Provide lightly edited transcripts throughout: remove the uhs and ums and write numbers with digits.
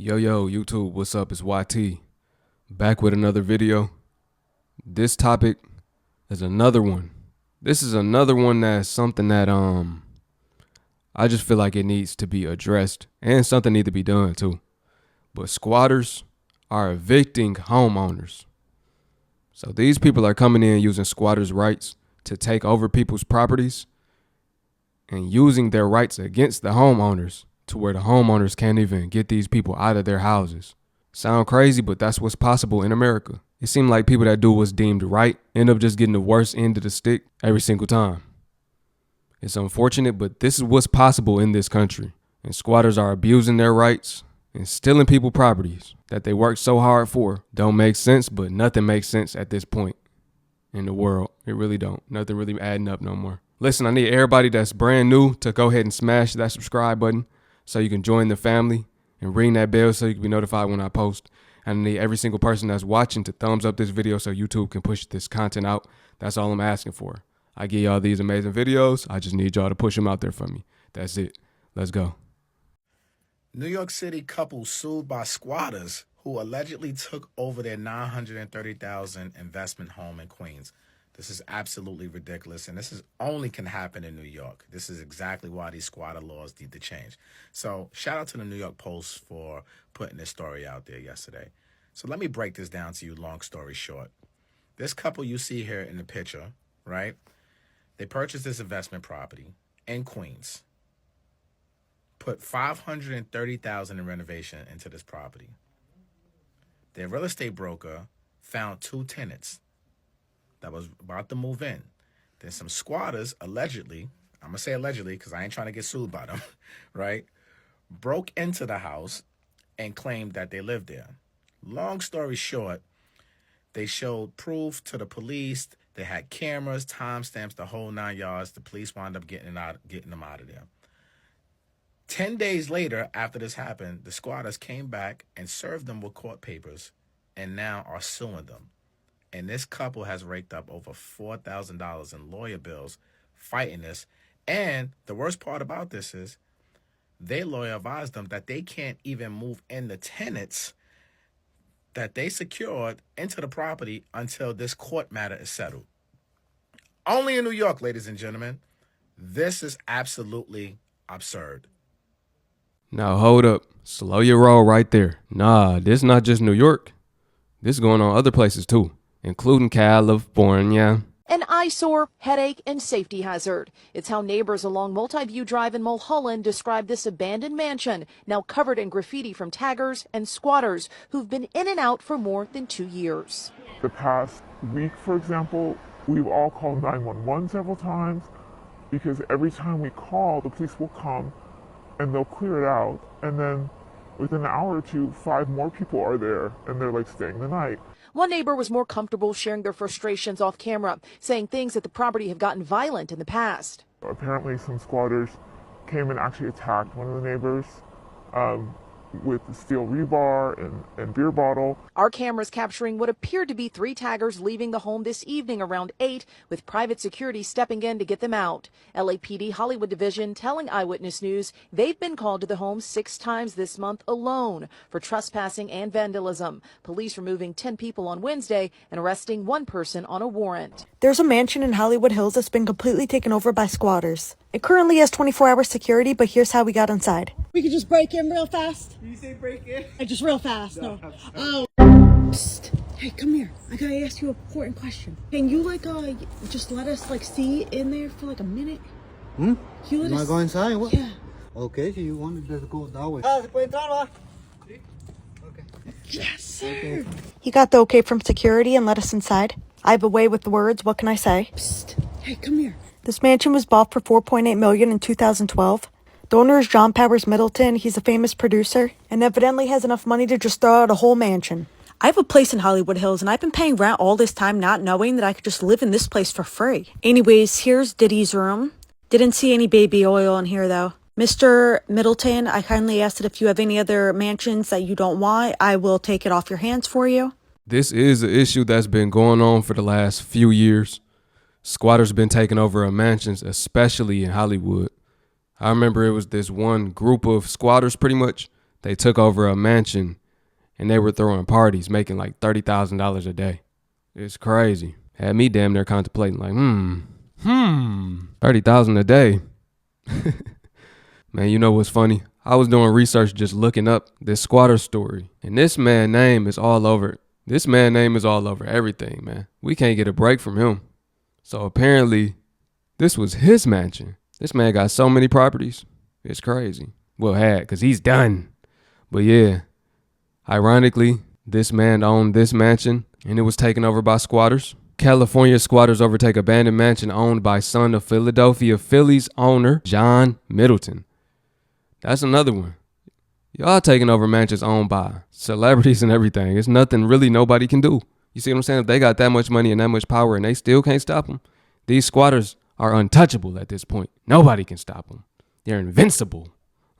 Yo, YouTube, what's up? It's YT. Back with another video. This topic is another one. This is another one that's something that I just feel like it needs to be addressed and something need to be done too. But squatters are evicting homeowners. So these people are coming in using squatters' rights to take over people's properties and using their rights against the homeowners to where the homeowners can't even get these people out of their houses. Sound crazy, but that's what's possible in America. It seemed like people that do what's deemed right end up just getting the worst end of the stick every single time. It's unfortunate, but this is what's possible in this country. And squatters are abusing their rights and stealing people's properties that they worked so hard for. Don't make sense, but nothing makes sense at this point in the world. It really don't. Nothing really adding up no more. Listen, I need everybody that's brand new to go ahead and smash that subscribe button so you can join the family and ring that bell so you can be notified when I post. And I need every single person that's watching to thumbs up this video so YouTube can push this content out. That's all I'm asking for. I give y'all these amazing videos. I just need y'all to push them out there for me. That's it. Let's go. New York City couple sued by squatters who allegedly took over their $930,000 investment home in Queens. This is absolutely ridiculous, and only can happen in New York. This is exactly why these squatter laws need to change. So shout out to the New York Post for putting this story out there yesterday. So let me break this down to you, long story short. This couple you see here in the picture, right? They purchased this investment property in Queens, put $530,000 in renovation into this property. Their real estate broker found two tenants that was about to move in. Then some squatters allegedly, I'm going to say allegedly because I ain't trying to get sued by them, right? Broke into the house and claimed that they lived there. Long story short, they showed proof to the police. They had cameras, timestamps, the whole 9 yards. The police wound up getting them out of there. 10 days later, after this happened, the squatters came back and served them with court papers and now are suing them. And this couple has raked up over $4,000 in lawyer bills fighting this. And the worst part about this is their lawyer advised them that they can't even move in the tenants that they secured into the property until this court matter is settled. Only in New York, ladies and gentlemen. This is absolutely absurd. Now hold up. Slow your roll right there. Nah, this not just New York. This is going on other places too, including California. An eyesore, headache, and safety hazard. It's how neighbors along Multiview Drive in Mulholland describe this abandoned mansion, now covered in graffiti from taggers and squatters who've been in and out for more than 2 years. The past week, for example, we've all called 911 several times because every time we call, the police will come and they'll clear it out. And then within an hour or two, 5 more people are there and they're like staying the night. One neighbor was more comfortable sharing their frustrations off camera, saying things at the property have gotten violent in the past. Apparently some squatters came and actually attacked one of the neighbors with steel rebar and beer bottle. Our cameras capturing what appeared to be 3 taggers leaving the home this evening around 8, with private security stepping in to get them out. LAPD Hollywood Division telling Eyewitness News they've been called to the home 6 times this month alone for trespassing and vandalism. Police removing 10 people on Wednesday and arresting 1 person on a warrant. There's a mansion in Hollywood Hills that's been completely taken over by squatters. It currently has 24-hour security, but here's how we got inside. We could just break in real fast. Did you say break in? Just real fast, no. Oh. Psst. Hey, come here. I gotta ask you an important question. Can you, just let us, see in there for, a minute? Hmm? Can you let us... go inside? What? Yeah. Okay, so you want to just go that way. Okay. Yes, sir. Okay. He got the okay from security and let us inside. I have a way with the words, what can I say? Psst. Hey, come here. This mansion was bought for $4.8 million in 2012. The owner is John Powers Middleton. He's a famous producer and evidently has enough money to just throw out a whole mansion. I have a place in Hollywood Hills and I've been paying rent all this time not knowing that I could just live in this place for free. Anyways, here's Diddy's room. Didn't see any baby oil in here though. Mr. Middleton, I kindly asked that if you have any other mansions that you don't want, I will take it off your hands for you. This is an issue that's been going on for the last few years. Squatters been taking over mansions, especially in Hollywood. I remember it was this one group of squatters pretty much They took over a mansion and they were throwing parties, making like $30,000 a day. It's crazy. Had me damn near contemplating like, 30,000 a day. Man, you know what's funny? I was doing research just looking up this squatter story, and this man's name is all over. This man's name is all over everything, man. We can't get a break from him. So apparently, this was his mansion. This man got so many properties. It's crazy. Well, had, because he's done. But yeah, ironically, this man owned this mansion, and it was taken over by squatters. California squatters overtake abandoned mansion owned by son of Philadelphia Phillies owner John Middleton. That's another one. Y'all taking over mansions owned by celebrities and everything. It's nothing really nobody can do. You see what I'm saying? If they got that much money and that much power and they still can't stop them, these squatters are untouchable at this point. Nobody can stop them. They're invincible.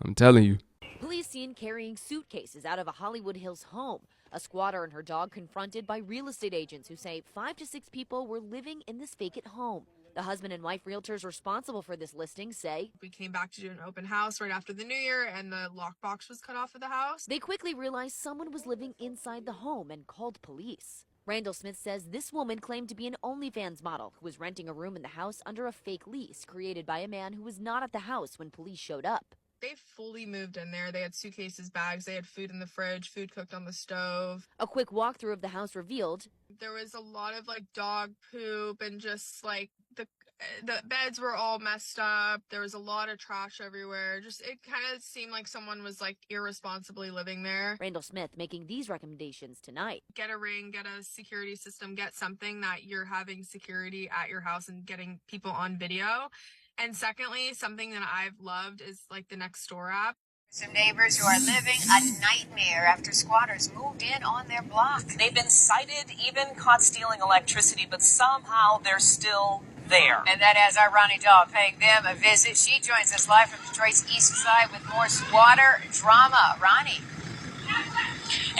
I'm telling you. Police seen carrying suitcases out of a Hollywood Hills home. A squatter and her dog confronted by real estate agents who say 5 to 6 people were living in this vacant home. The husband and wife realtors responsible for this listing say, "We came back to do an open house right after the new year and the lockbox was cut off of the house." They quickly realized someone was living inside the home and called police. Randall Smith says this woman claimed to be an OnlyFans model who was renting a room in the house under a fake lease created by a man who was not at the house when police showed up. They fully moved in there. They had suitcases, bags, they had food in the fridge, food cooked on the stove. A quick walkthrough of the house revealed there was a lot of like dog poop and just like the beds were all messed up. There was a lot of trash everywhere. Just it kind of seemed like someone was like irresponsibly living there. Randall Smith making these recommendations tonight. Get a ring, get a security system, get something that you're having security at your house and getting people on video. And secondly, something that I've loved is like the Nextdoor app. Some neighbors who are living a nightmare after squatters moved in on their block. They've been cited, even caught stealing electricity, but somehow they're still there. And that has our Ronnie Dahl paying them a visit. She joins us live from Detroit's East Side with more squatter drama. Ronnie.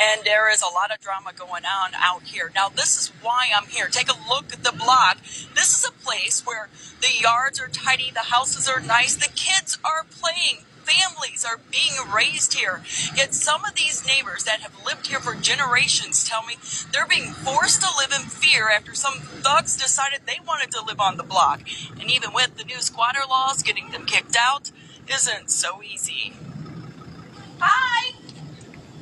And there is a lot of drama going on out here. Now, this is why I'm here. Take a look at the block. This is a place where the yards are tidy, the houses are nice, the kids are playing. Families are being raised here. Yet some of these neighbors that have lived here for generations tell me they're being forced to live in fear after some thugs decided they wanted to live on the block. And even with the new squatter laws, getting them kicked out isn't so easy. Hi!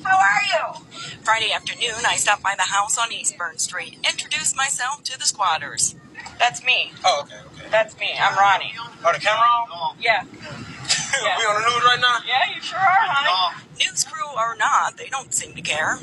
How are you? Friday afternoon, I stopped by the house on Eastburn Street, introduced myself to the squatters. That's me. Oh, okay. That's me. I'm Ronnie. Oh, the camera on? Yeah. Yeah. We on the news right now? Yeah, you sure are, honey. News crew or not, they don't seem to care.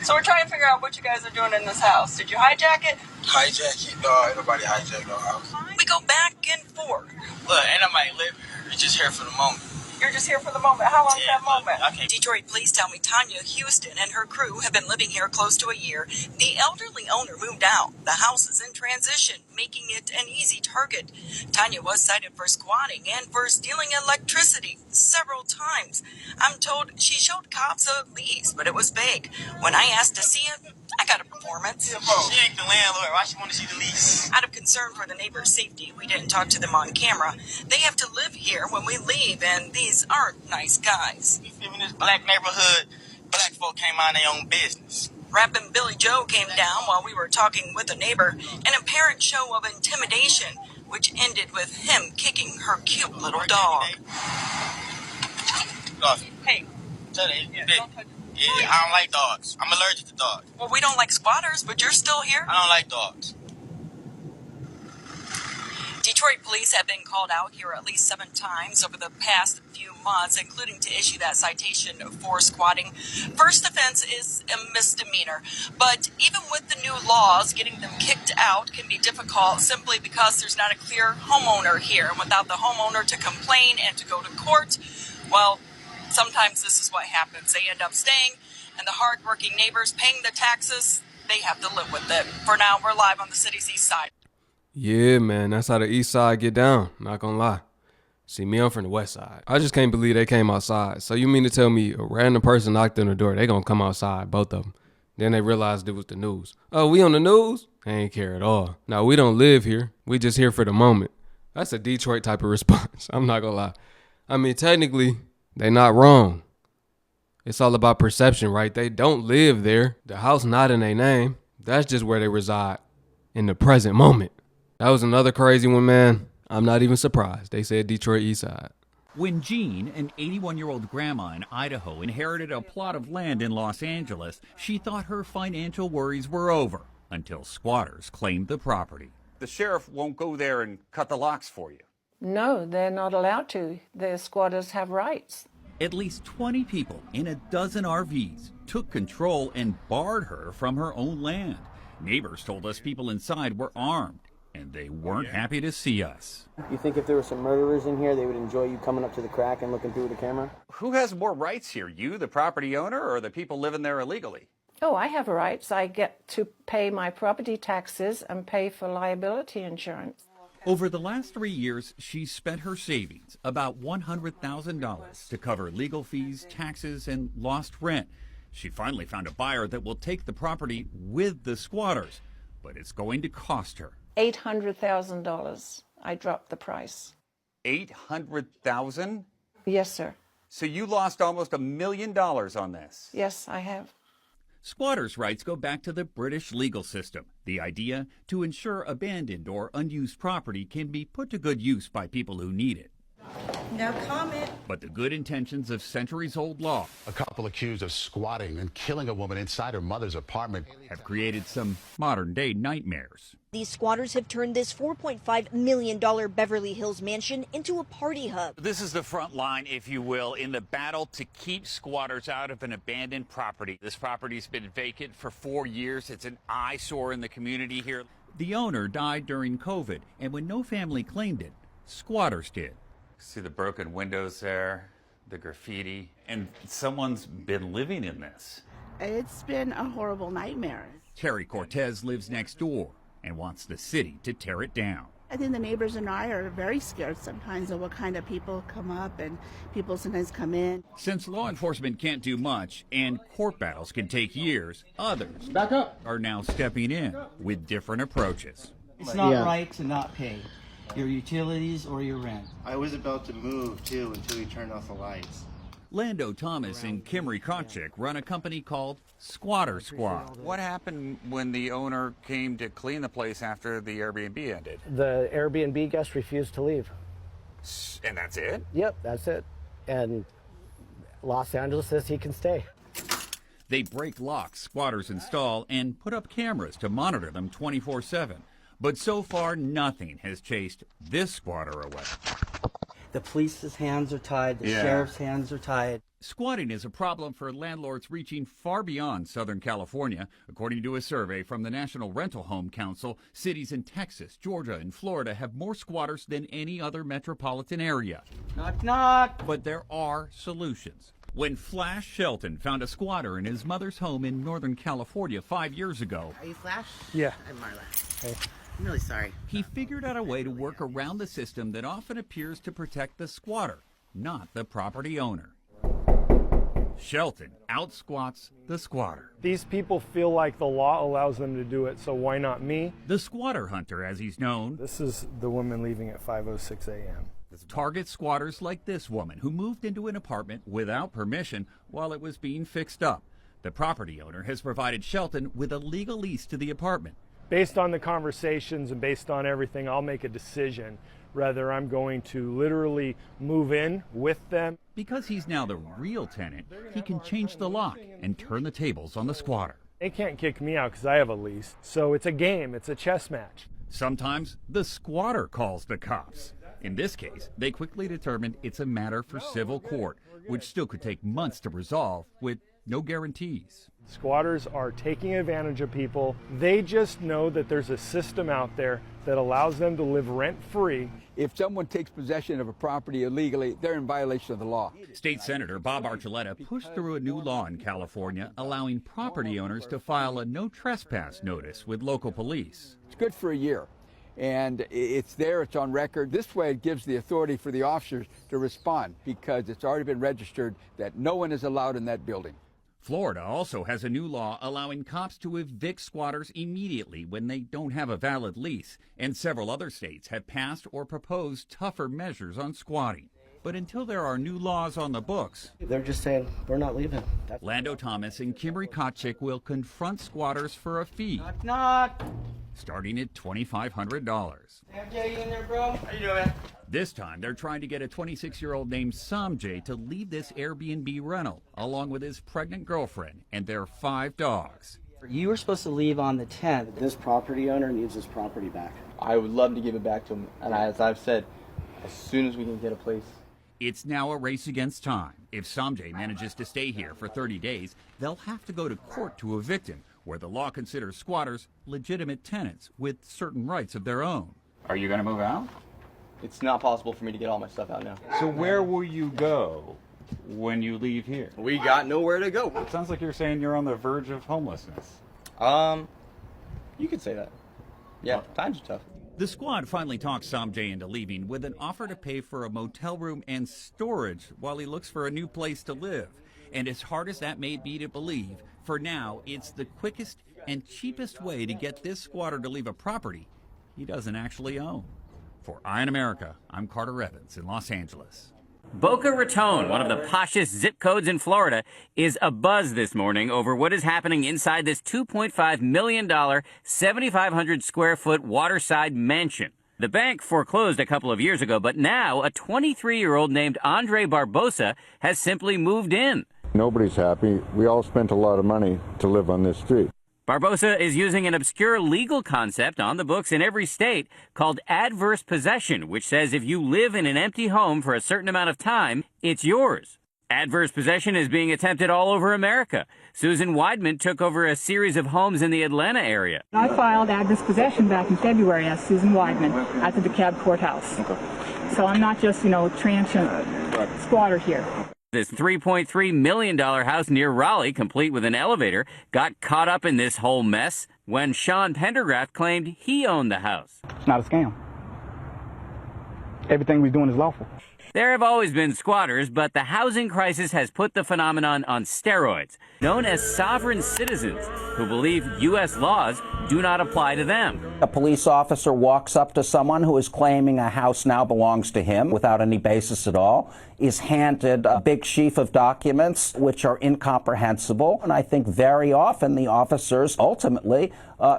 So we're trying to figure out what you guys are doing in this house. Did you hijack it? Hijack it? No, ain't nobody hijacked no house. We go back and forth. Look, ain't nobody live here. We're just here for the moment. You're just here for the moment. How long's that moment? Okay. Detroit police tell me Tanya Houston and her crew have been living here close to a year. The elderly owner moved out. The house is in transition, making it an easy target. Tanya was cited for squatting and for stealing electricity several times. I'm told she showed cops a lease, but it was fake. When I asked to see it, I got a performance. She ain't the landlord. Why she want to see the lease? Out of concern for the neighbor's safety, we didn't talk to them on camera. They have to live here when we leave, and these aren't nice guys. We live in this black neighborhood. Black folk came out their own business. Rapping Billy Joe came down while we were talking with a neighbor, an apparent show of intimidation, which ended with him kicking her cute little dog. Hey. Yeah, I don't like dogs. I'm allergic to dogs. Well, we don't like squatters, but you're still here? I don't like dogs. Detroit police have been called out here at least 7 times over the past few months, including to issue that citation for squatting. First offense is a misdemeanor, but even with the new laws, getting them kicked out can be difficult simply because there's not a clear homeowner here. And without the homeowner to complain and to go to court, well, sometimes this is what happens. They end up staying, and the hard-working neighbors paying the taxes, they have to live with it. For now, we're live on the city's east side. Yeah, man, that's how the east side get down. Not gonna lie. See, me, I'm from the west side. I just can't believe they came outside. So you mean to tell me a random person knocked on the door, they gonna come outside, both of them. Then they realized it was the news. Oh, we on the news? They ain't care at all. Now, we don't live here. We just here for the moment. That's a Detroit type of response. I'm not gonna lie. I mean, technically, they not wrong. It's all about perception, right? They don't live there. The house not in their name. That's just where they reside in the present moment. That was another crazy one, man. I'm not even surprised. They said Detroit East Side. When Jean, an 81-year-old grandma in Idaho, inherited a plot of land in Los Angeles, she thought her financial worries were over until squatters claimed the property. The sheriff won't go there and cut the locks for you. No, they're not allowed to. The squatters have rights. At least 20 people in a dozen RVs took control and barred her from her own land. Neighbors told us people inside were armed, and they weren't happy to see us. You think if there were some murderers in here, they would enjoy you coming up to the crack and looking through the camera? Who has more rights here, you, the property owner, or the people living there illegally? Oh, I have rights. I get to pay my property taxes and pay for liability insurance. Over the last 3 years, she's spent her savings, about $100,000, to cover legal fees, taxes, and lost rent. She finally found a buyer that will take the property with the squatters, but it's going to cost her $800,000. I dropped the price. $800,000? Yes, sir. So you lost almost $1 million on this? Yes, I have. Squatters' rights go back to the British legal system. The idea to ensure abandoned or unused property can be put to good use by people who need it. No comment. But the good intentions of centuries-old law, a couple accused of squatting and killing a woman inside her mother's apartment, have created some modern-day nightmares. These squatters have turned this $4.5 million Beverly Hills mansion into a party hub. This is the front line, if you will, in the battle to keep squatters out of an abandoned property. This property's been vacant for 4 years. It's an eyesore in the community here. The owner died during COVID, and when no family claimed it, squatters did. See the broken windows there, the graffiti, and someone's been living in this. It's been a horrible nightmare. Terry Cortez lives next door and wants the city to tear it down. I think the neighbors and I are very scared sometimes of what kind of people come up, and people sometimes come in. Since law enforcement can't do much and court battles can take years, others are now stepping in with different approaches. It's not right to not pay your utilities or your rent. I was about to move too until he turned off the lights. Lando Thomas and Kimry Kochik run a company called Squatter Squad. What happened when the owner came to clean the place after the Airbnb ended? The Airbnb guest refused to leave. And that's it? Yep, that's it. And Los Angeles says he can stay. They break locks squatters install and put up cameras to monitor them 24/7. But so far, nothing has chased this squatter away. The police's hands are tied. The sheriff's hands are tied. Squatting is a problem for landlords reaching far beyond Southern California. According to a survey from the National Rental Home Council, cities in Texas, Georgia, and Florida have more squatters than any other metropolitan area. Knock, knock. But there are solutions. When Flash Shelton found a squatter in his mother's home in Northern California 5 years ago. Are you Flash? Yeah. I'm Marla. Hey. I'm really sorry. He figured out a way to work around the system that often appears to protect the squatter, not the property owner. Shelton outsquats the squatter. These people feel like the law allows them to do it, so why not me? The squatter hunter, as he's known. This is the woman leaving at 5:06 a.m. Targets squatters like this woman who moved into an apartment without permission while it was being fixed up. The property owner has provided Shelton with a legal lease to the apartment. Based on the conversations and based on everything, I'll make a decision whether I'm going to literally move in with them. Because he's now the real tenant, he can change the lock and turn the tables on the squatter. They can't kick me out because I have a lease. So it's a game, it's a chess match. Sometimes the squatter calls the cops. In this case, they quickly determined it's a matter for civil court, which still could take months to resolve with no guarantees. Squatters are taking advantage of people. They just know that there's a system out there that allows them to live rent-free. If someone takes possession of a property illegally, they're in violation of the law. State Senator Bob Archuleta pushed through a new law in California allowing property owners to file a no trespass notice with local police. It's good for a year, and it's there, it's on record. This way it gives the authority for the officers to respond because it's already been registered that no one is allowed in that building. Florida also has a new law allowing cops to evict squatters immediately when they don't have a valid lease, and several other states have passed or proposed tougher measures on squatting. But until there are new laws on the books, They're just saying, we're not leaving. Lando Thomas and Kimberly Kotchik will confront squatters for a fee, Knock. starting at $2,500. MJ, you in there, bro? How you doing, man? This time, they're trying to get a 26-year-old named Samjay to leave this Airbnb rental, along with his pregnant girlfriend and their 5 dogs. You were supposed to leave on the 10th. This property owner needs his property back. I would love to give it back to him, and as I've said, as soon as we can get a place. It's now a race against time. If Samjay manages to stay here for 30 days, they'll have to go to court to evict him, where the law considers squatters legitimate tenants with certain rights of their own. Are you going to move out? It's not possible for me to get all my stuff out now. So where will you go when you leave here? We got nowhere to go. It sounds like you're saying you're on the verge of homelessness. You could say that. Yeah, times are tough. The squad finally talks Samjay into leaving with an offer to pay for a motel room and storage while he looks for a new place to live. And as hard as that may be to believe, for now, it's the quickest and cheapest way to get this squatter to leave a property he doesn't actually own. For Eye on America, I'm Carter Evans in Los Angeles. Boca Raton, one of the poshest zip codes in Florida, is abuzz this morning over what is happening inside this $2.5 million, 7,500 square foot waterside mansion. The bank foreclosed a couple of years ago, but now a 23-year-old named Andre Barbosa has simply moved in. Nobody's happy. We all spent a lot of money to live on this street. Barbosa is using an obscure legal concept on the books in every state called adverse possession, which says if you live in an empty home for a certain amount of time, it's yours. Adverse possession is being attempted all over America. Susan Weidman took over a series of homes in the Atlanta area. I filed adverse possession back in February as Susan Weidman at the DeKalb courthouse. So I'm not just, transient squatter here. This $3.3 million house near Raleigh, complete with an elevator, got caught up in this whole mess when Sean Pendergraft claimed he owned the house. It's not a scam. Everything we're doing is lawful. There have always been squatters, but the housing crisis has put the phenomenon on steroids, known as sovereign citizens, who believe U.S. laws do not apply to them. A police officer walks up to someone who is claiming a house now belongs to him without any basis at all, is handed a big sheaf of documents which are incomprehensible, and I think very often the officers ultimately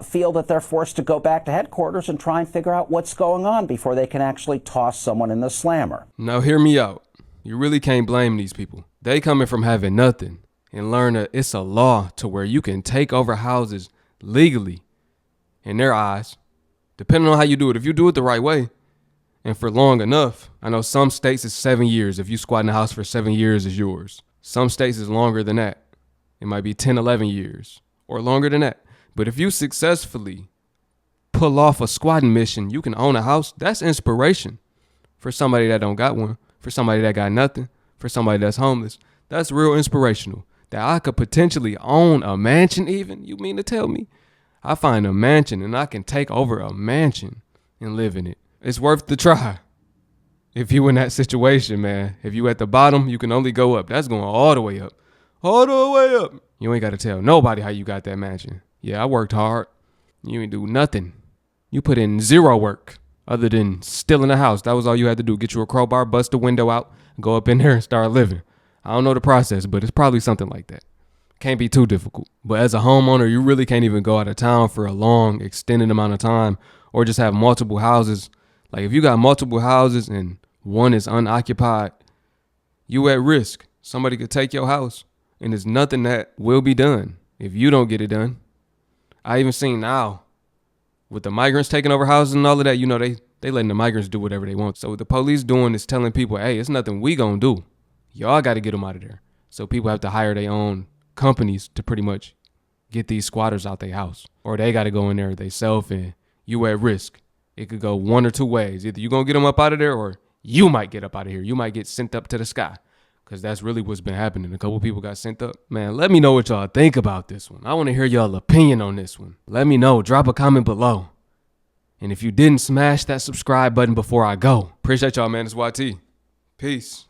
feel that they're forced to go back to headquarters and try and figure out what's going on before they can actually toss someone in the slammer. Now hear me out. You really can't blame these people. They coming from having nothing and learn that it's a law to where you can take over houses legally in their eyes, depending on how you do it. If you do it the right way and for long enough, I know some states it's 7 years. If you squat in a house for 7 years, it's yours. Some states is longer than that. It might be 10, 11 years or longer than that. But if you successfully pull off a squatting mission, you can own a house. That's inspiration for somebody that don't got one, for somebody that got nothing, for somebody that's homeless. That's real inspirational. That I could potentially own a mansion even? You mean to tell me? I find a mansion and I can take over a mansion and live in it. It's worth the try. If you in that situation, man, if you at the bottom, you can only go up. That's going all the way up. All the way up. You ain't got to tell nobody how you got that mansion. Yeah, I worked hard. You ain't do nothing. You put in zero work other than stealing a house. That was all you had to do. Get you a crowbar, bust the window out, go up in there and start living. I don't know the process, but it's probably something like that. Can't be too difficult. But as a homeowner, you really can't even go out of town for a long, extended amount of time or just have multiple houses. Like if you got multiple houses and one is unoccupied, you at risk. Somebody could take your house and there's nothing that will be done if you don't get it done. I even seen now with the migrants taking over houses and all of that, they letting the migrants do whatever they want. So what the police doing is telling people, hey, it's nothing we gonna do. Y'all got to get them out of there. So people have to hire their own companies to pretty much get these squatters out their house. Or they got to go in there themselves and you at risk. It could go one or two ways. Either you going to get them up out of there or you might get up out of here. You might get sent up to the sky. Because that's really what's been happening. A couple people got sent up. Man, let me know what y'all think about this one. I want to hear y'all opinion on this one. Let me know. Drop a comment below. And if you didn't, smash that subscribe button before I go. Appreciate y'all, man. It's YT. Peace.